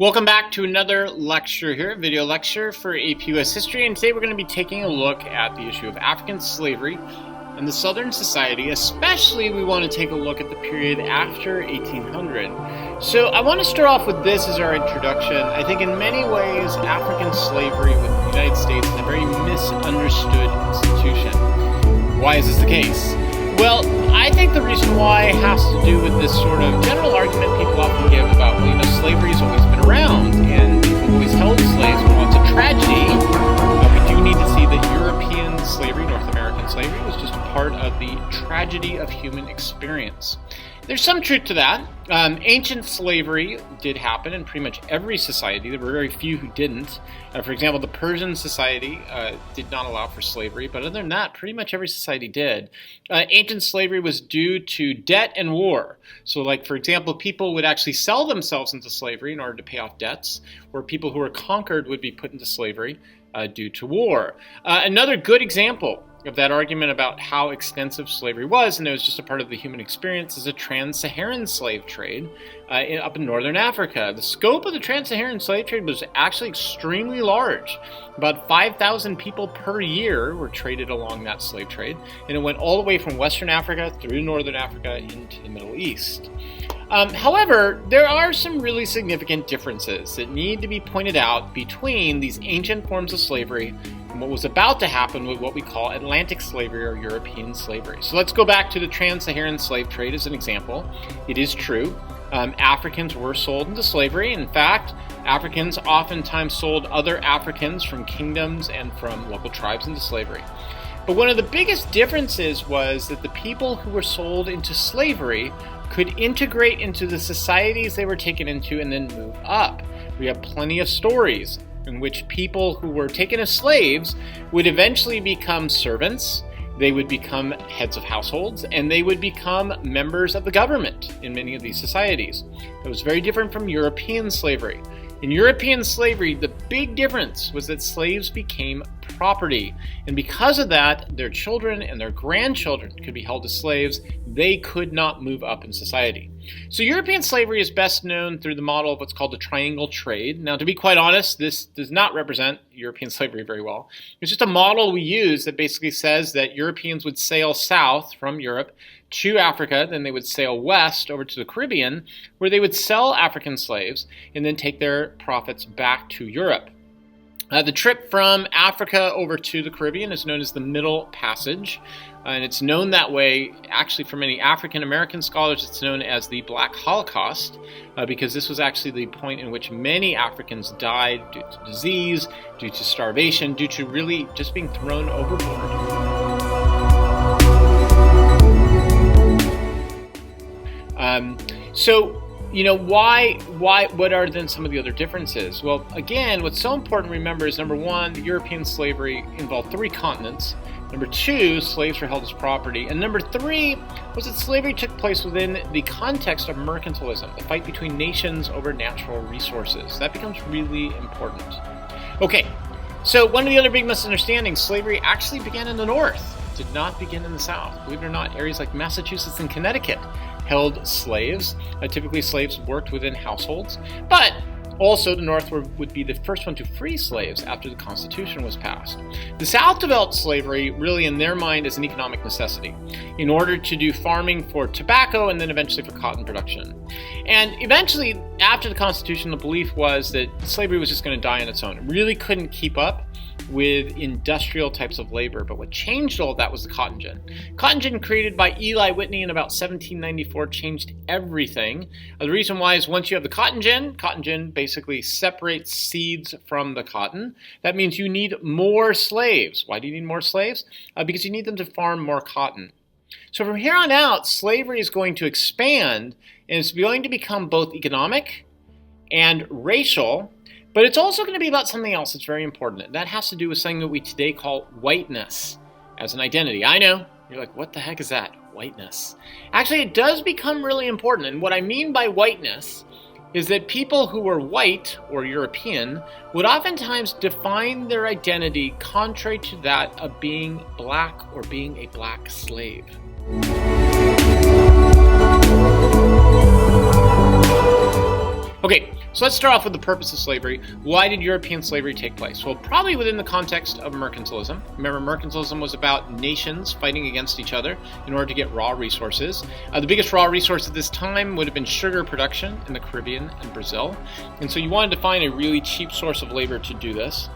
Welcome back to another lecture here, video lecture for AP US History, and today we're going to be taking a look at the issue of African slavery in the Southern society. Especially we want to take a look at the period after 1800. So I want to start off with this as our introduction. I think in many ways African slavery with the United States is a very misunderstood institution. Why is this the case? Well, I think the reason why has to do with this sort of general argument people often give about, slavery has always been around and people always held slaves. Well, it's a tragedy. We do need to see that European slavery, North American slavery, was just a part of the tragedy of human experience. There's some truth to that. Ancient slavery did happen in pretty much every society. There were very few who didn't. For example, the Persian society did not allow for slavery, but other than that, pretty much every society did. Ancient slavery was due to debt and war. So, for example, people would actually sell themselves into slavery in order to pay off debts, or people who were conquered would be put into slavery due to war. Another good example of that argument about how extensive slavery was, and it was just a part of the human experience, is a trans-Saharan slave trade up in northern Africa. The scope of the trans-Saharan slave trade was actually extremely large. About 5,000 people per year were traded along that slave trade, and it went all the way from Western Africa through northern Africa into the Middle East. However, there are some really significant differences that need to be pointed out between these ancient forms of slavery and what was about to happen with what we call Atlantic slavery or European slavery. So let's go back to the trans-Saharan slave trade as an example. It is true. Africans were sold into slavery. In fact, Africans oftentimes sold other Africans from kingdoms and from local tribes into slavery. But one of the biggest differences was that the people who were sold into slavery could integrate into the societies they were taken into and then move up. We have plenty of stories in which people who were taken as slaves would eventually become servants, they would become heads of households, and they would become members of the government in many of these societies. It was very different from European slavery. In European slavery, the big difference was that slaves became property, and because of that, their children and their grandchildren could be held as slaves. They could not move up in society. So European slavery is best known through the model of what's called the triangle trade. Now, to be quite honest, this does not represent European slavery very well. It's just a model we use that basically says that Europeans would sail south from Europe to Africa, then they would sail west over to the Caribbean, where they would sell African slaves and then take their profits back to Europe. The trip from Africa over to the Caribbean is known as the Middle Passage, and it's known that way. Actually, for many African American scholars, it's known as the Black Holocaust, because this was actually the point in which many Africans died due to disease, due to starvation, due to really just being thrown overboard. What are then some of the other differences? Well, again, what's so important to remember is, number one, the European slavery involved 3 continents. Number 2, slaves were held as property. And number 3 was that slavery took place within the context of mercantilism, the fight between nations over natural resources. That becomes really important. Okay, so one of the other big misunderstandings, slavery actually began in the North. It did not begin in the South. Believe it or not, areas like Massachusetts and Connecticut held slaves. Typically, slaves worked within households, but also the North would be the first one to free slaves after the Constitution was passed. The South developed slavery really in their mind as an economic necessity in order to do farming for tobacco and then eventually for cotton production. And eventually, after the Constitution, the belief was that slavery was just going to die on its own. It really couldn't keep up with industrial types of labor. But what changed all of that was the cotton gin. Cotton gin, created by Eli Whitney in about 1794, changed everything. The reason why is once you have the cotton gin basically separates seeds from the cotton. That means you need more slaves. Why do you need more slaves? Because you need them to farm more cotton. So from here on out, slavery is going to expand, and it's going to become both economic and racial. But it's also going to be about something else that's very important. And that has to do with something that we today call whiteness as an identity. I know, you're like, what the heck is that? Whiteness. Actually, it does become really important. And what I mean by whiteness is that people who were white or European would oftentimes define their identity contrary to that of being black or being a black slave. Okay, so let's start off with the purpose of slavery. Why did European slavery take place? Well, probably within the context of mercantilism. Remember, mercantilism was about nations fighting against each other in order to get raw resources. The biggest raw resource at this time would have been sugar production in the Caribbean and Brazil. And so you wanted to find a really cheap source of labor to do this.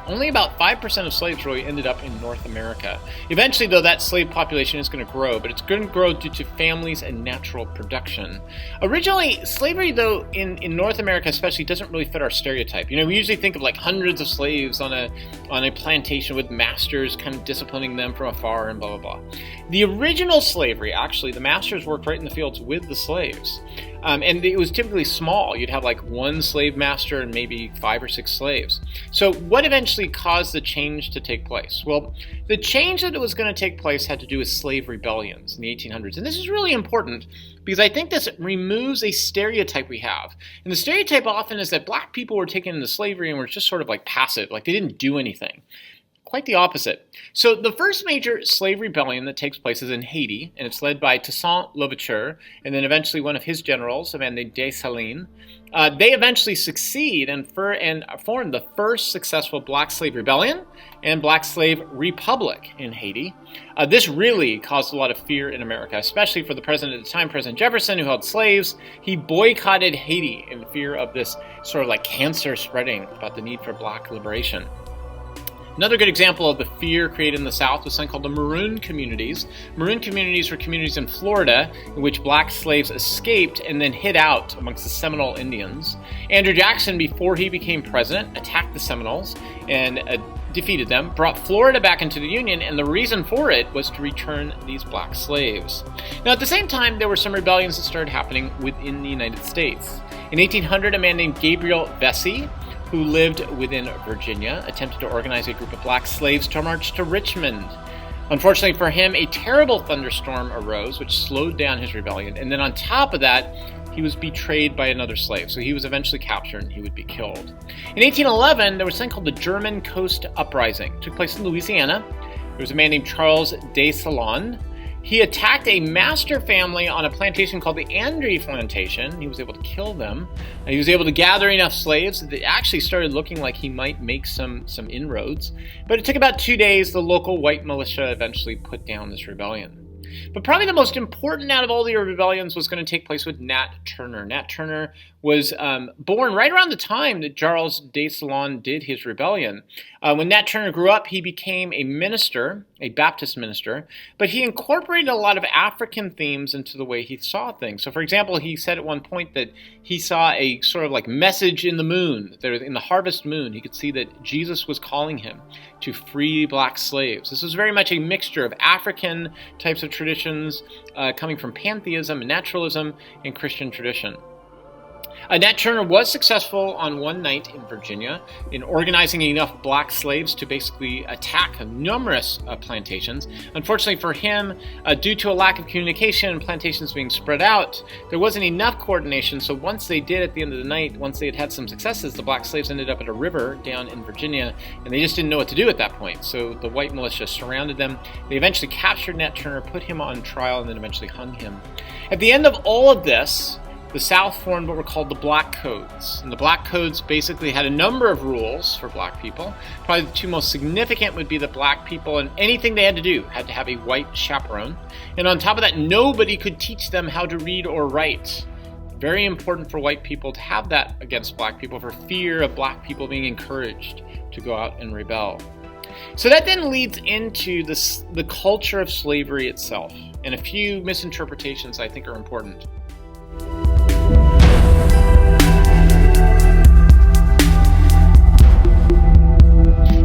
Only about 5% of slaves really ended up in North America. Eventually, though, that slave population is going to grow, but it's going to grow due to families and natural production. Originally, slavery, though, in North America especially, doesn't really fit our stereotype. We usually think of like hundreds of slaves on a plantation with masters kind of disciplining them from afar and blah, blah, blah. The original slavery, actually, the masters worked right in the fields with the slaves. And it was typically small. You'd have like one slave master and maybe 5 or 6 slaves. So what eventually caused the change to take place? Well, the change that was going to take place had to do with slave rebellions in the 1800s. And this is really important because I think this removes a stereotype we have. And the stereotype often is that black people were taken into slavery and were just sort of like passive, like they didn't do anything. Quite the opposite. So the first major slave rebellion that takes place is in Haiti, and it's led by Toussaint Louverture, and then eventually one of his generals, a man named Dessalines. They eventually succeed and form the first successful black slave rebellion and black slave republic in Haiti. This really caused a lot of fear in America, especially for the president at the time, President Jefferson, who held slaves. He boycotted Haiti in fear of this sort of like cancer spreading about the need for black liberation. Another good example of the fear created in the South was something called the Maroon communities. Maroon communities were communities in Florida in which black slaves escaped and then hid out amongst the Seminole Indians. Andrew Jackson, before he became president, attacked the Seminoles and defeated them, brought Florida back into the Union, and the reason for it was to return these black slaves. Now, at the same time, there were some rebellions that started happening within the United States. In 1800, a man named Gabriel Vesey, who lived within Virginia, attempted to organize a group of black slaves to march to Richmond. Unfortunately for him, a terrible thunderstorm arose, which slowed down his rebellion. And then on top of that, he was betrayed by another slave. So he was eventually captured and he would be killed. In 1811, there was something called the German Coast Uprising. It took place in Louisiana. There was a man named Charles Dessalines. He attacked a master family on a plantation called the André Plantation. He was able to kill them. He was able to gather enough slaves that it actually started looking like he might make some inroads. But it took about 2 days. The local white militia eventually put down this rebellion. But probably the most important out of all the rebellions was going to take place with Nat Turner. Nat Turner was born right around the time that Charles Dessalines did his rebellion. When Nat Turner grew up, he became a minister, a Baptist minister, but he incorporated a lot of African themes into the way he saw things. So, for example, he said at one point that he saw a sort of like message in the moon. In the harvest moon, he could see that Jesus was calling him to free black slaves. This was very much a mixture of African types of traditions coming from pantheism and naturalism and Christian tradition. Nat Turner was successful on one night in Virginia in organizing enough black slaves to basically attack numerous plantations. Unfortunately for him, due to a lack of communication and plantations being spread out, there wasn't enough coordination. So once they did at the end of the night, once they had had some successes, the black slaves ended up at a river down in Virginia, and they just didn't know what to do at that point. So the white militia surrounded them. They eventually captured Nat Turner, put him on trial, and then eventually hung him. At the end of all of this, the South formed what were called the Black Codes. And the Black Codes basically had a number of rules for black people. Probably the two most significant would be that black people, and anything they had to do, had to have a white chaperone. And on top of that, nobody could teach them how to read or write. Very important for white people to have that against black people for fear of black people being encouraged to go out and rebel. So that then leads into the culture of slavery itself. And a few misinterpretations I think are important.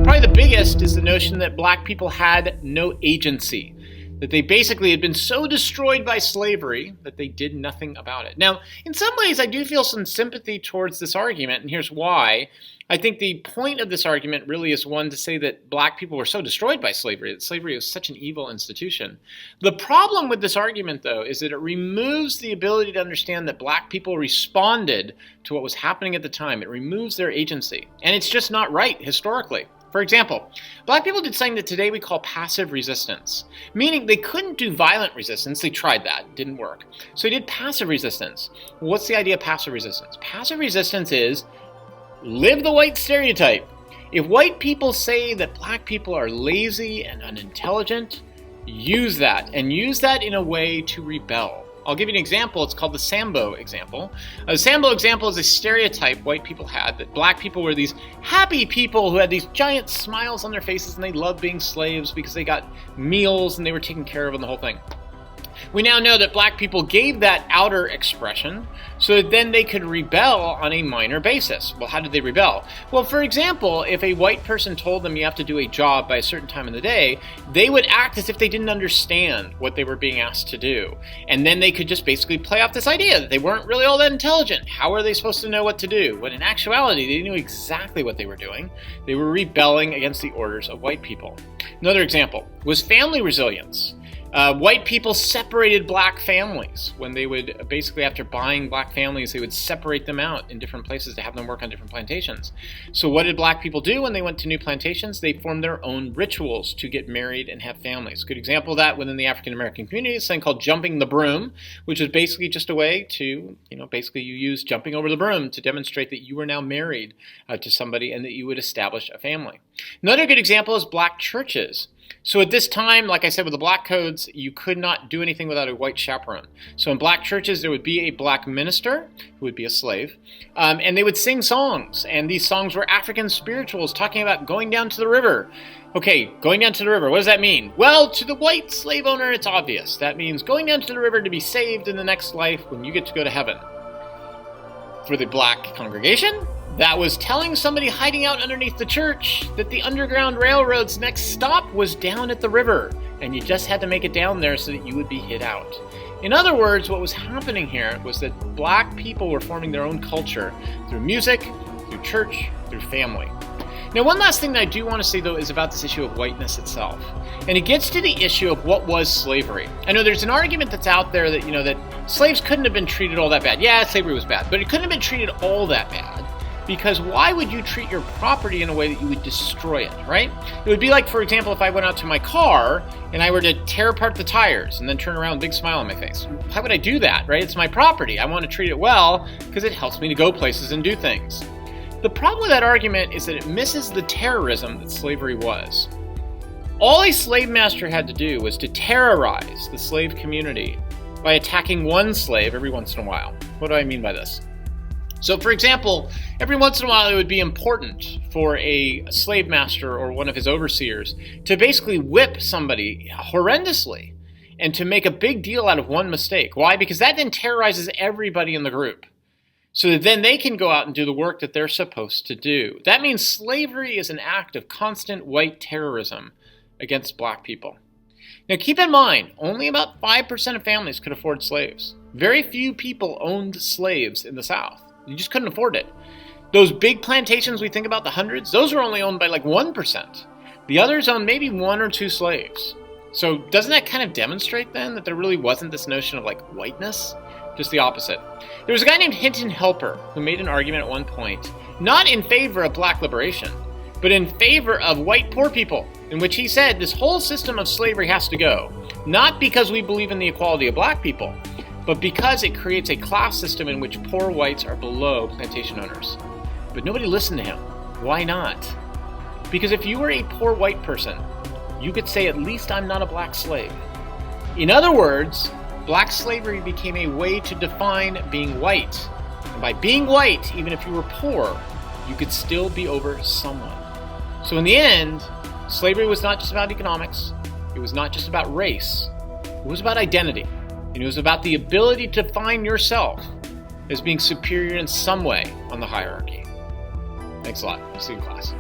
Probably the biggest is the notion that black people had no agency, that they basically had been so destroyed by slavery that they did nothing about it. Now, in some ways, I do feel some sympathy towards this argument, and here's why. I think the point of this argument really is one to say that black people were so destroyed by slavery, that slavery was such an evil institution. The problem with this argument, though, is that it removes the ability to understand that black people responded to what was happening at the time. It removes their agency, and it's just not right historically. For example, black people did something that today we call passive resistance, meaning they couldn't do violent resistance. They tried that, it didn't work. So they did passive resistance. What's the idea of passive resistance? Passive resistance is live the white stereotype. If white people say that black people are lazy and unintelligent, use that, and use that in a way to rebel. I'll give you an example. It's called the Sambo example. The Sambo example is a stereotype white people had, that black people were these happy people who had these giant smiles on their faces and they loved being slaves because they got meals and they were taken care of and the whole thing. We now know that black people gave that outer expression so that then they could rebel on a minor basis. Well, how did they rebel? Well, for example, if a white person told them you have to do a job by a certain time in the day, they would act as if they didn't understand what they were being asked to do. And then they could just basically play off this idea that they weren't really all that intelligent. How are they supposed to know what to do? When in actuality, they knew exactly what they were doing. They were rebelling against the orders of white people. Another example was family resilience. White people separated black families when they would basically, after buying black families, they would separate them out in different places to have them work on different plantations. So what did black people do when they went to new plantations? They formed their own rituals to get married and have families. Good example of that within the African American community is something called jumping the broom, which is basically just a way to, basically you use jumping over the broom to demonstrate that you were now married to somebody and that you would establish a family. Another good example is black churches. So at this time, like I said, with the black codes, you could not do anything without a white chaperone. So in black churches, there would be a black minister who would be a slave, and they would sing songs. And these songs were African spirituals talking about going down to the river. Okay, going down to the river, what does that mean? Well, to the white slave owner, it's obvious. That means going down to the river to be saved in the next life when you get to go to heaven. For the black congregation, that was telling somebody hiding out underneath the church that the Underground Railroad's next stop was down at the river, and you just had to make it down there so that you would be hid out. In other words, what was happening here was that black people were forming their own culture through music, through church, through family. Now, one last thing that I do want to say, though, is about this issue of whiteness itself. And it gets to the issue of what was slavery. I know there's an argument that's out there that, that slaves couldn't have been treated all that bad. Yeah, slavery was bad, but it couldn't have been treated all that bad. Because why would you treat your property in a way that you would destroy it, right? It would be like, for example, if I went out to my car and I were to tear apart the tires and then turn around with a big smile on my face. Why would I do that, right? It's my property. I want to treat it well because it helps me to go places and do things. The problem with that argument is that it misses the terrorism that slavery was. All a slave master had to do was to terrorize the slave community by attacking one slave every once in a while. What do I mean by this? So, for example, every once in a while it would be important for a slave master or one of his overseers to basically whip somebody horrendously and to make a big deal out of one mistake. Why? Because that then terrorizes everybody in the group. So that then they can go out and do the work that they're supposed to do. That means slavery is an act of constant white terrorism against black people. Now keep in mind, only about 5% of families could afford slaves. Very few people owned slaves in the South. You just couldn't afford it. Those big plantations we think about, the hundreds, those were only owned by like 1%. The others owned maybe 1 or 2 slaves. So doesn't that kind of demonstrate then that there really wasn't this notion of like whiteness? Just the opposite. There was a guy named Hinton Helper who made an argument at one point, not in favor of black liberation, but in favor of white poor people, in which he said this whole system of slavery has to go, not because we believe in the equality of black people, but because it creates a class system in which poor whites are below plantation owners. But nobody listened to him. Why not? Because if you were a poor white person, you could say, at least I'm not a black slave. In other words, black slavery became a way to define being white. And by being white, even if you were poor, you could still be over someone. So in the end, slavery was not just about economics. It was not just about race. It was about identity. And it was about the ability to define yourself as being superior in some way on the hierarchy. Thanks a lot. See you in class.